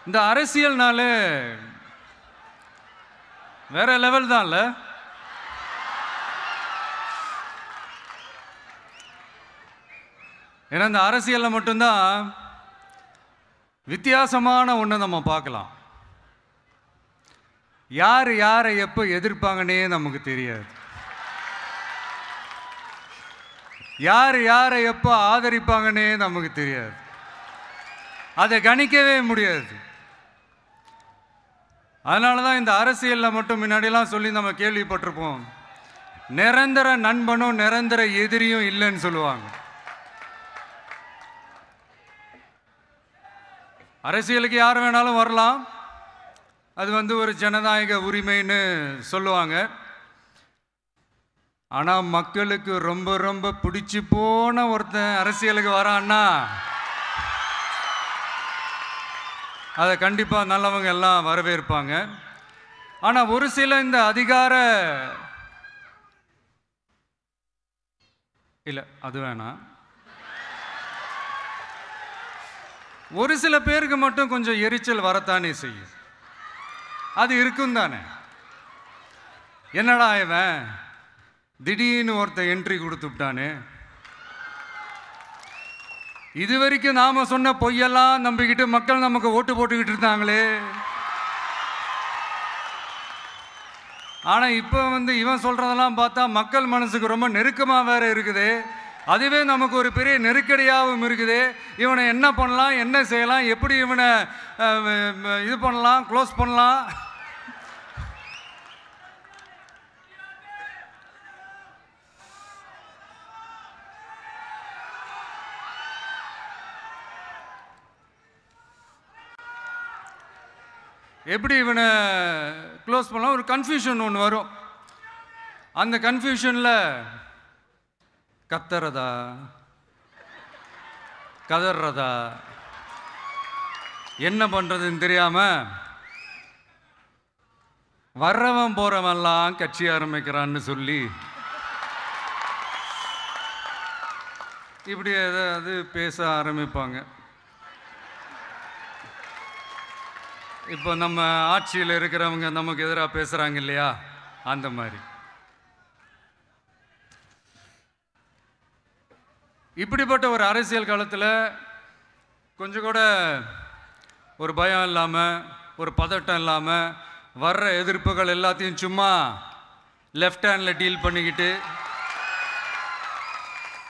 இந்த அரசியல்னாலே வேற லெவல் தான்ல. ஏன்னா இந்த அரசியலில் மட்டும்தான் வித்தியாசமான ஒன்று நம்ம பார்க்கலாம். யார் யாரை எப்போ எதிர்ப்பாங்கன்னே நமக்கு தெரியாது. யார் யாரை எப்போ ஆதரிப்பாங்கன்னே நமக்கு தெரியாது. அதை கணிக்கவே முடியாது. அதனால தான் இந்த அரசியலில் மட்டும் முன்னாடியெல்லாம் சொல்லி நம்ம கேள்விப்பட்டிருப்போம், நிரந்தர நண்பனும் நிரந்தர எதிரியும் இல்லைன்னு சொல்லுவாங்க. அரசியலுக்கு யார் வேணாலும் வரலாம், அது ஒரு ஜனநாயக உரிமைன்னு சொல்லுவாங்க. ஆனால் மக்களுக்கு ரொம்ப ரொம்ப பிடிச்சி போன ஒருத்தன் அரசியலுக்கு வரான்னா அதை கண்டிப்பாக நல்லவங்க எல்லாம் வரவேற்பாங்க. ஆனால் ஒரு சில இந்த அதிகார இல்லை அது வேணாம், ஒரு சில பேருக்கு மட்டும் கொஞ்சம் எரிச்சல் வரத்தானே செய்யும். அது இருக்கும் தானே. என்னடா இவன் திடீர்னு ஒருத்தன் என்ட்ரி கொடுத்துட்டானே, இது வரைக்கும் நாம சொன்ன பொய்யெல்லாம் நம்பிக்கிட்டு மக்கள் நமக்கு ஓட்டு போட்டுக்கிட்டு இருந்தாங்களே, ஆனால் இப்போ இவன் சொல்றதெல்லாம் பார்த்தா மக்கள் மனசுக்கு ரொம்ப நெருக்கமாக வேற இருக்குது. அதுவே நமக்கு ஒரு பெரிய நெருக்கடியாகவும் இருக்குது. இவனை என்ன பண்ணலாம், என்ன செய்யலாம், எப்படி இவனை இது பண்ணலாம், க்ளோஸ் பண்ணலாம். எப்படி இவனை க்ளோஸ் பண்ணலாம், ஒரு கன்ஃபியூஷன் ஒன்று வரும். அந்த கன்ஃபியூஷனில் கத்துறதா கதறதா என்ன பண்ணுறதுன்னு தெரியாமல் வர்றவன் போகிறவன்லாம் கட்சி ஆரம்பிக்கிறான்னு சொல்லி இப்படி ஏதாவது பேச ஆரம்பிப்பாங்க. இப்போ நம்ம ஆட்சியில் இருக்கிறவங்க நமக்கு எதிராக பேசுகிறாங்க இல்லையா, அந்த மாதிரி. இப்படிப்பட்ட ஒரு அரசியல் காலத்தில் கொஞ்சம் கூட ஒரு பயம் இல்லாமல், ஒரு பதட்டம் இல்லாமல், வர்ற எதிர்ப்புகள் எல்லாத்தையும் சும்மா லெஃப்ட் ஹேண்டில் டீல் பண்ணிக்கிட்டு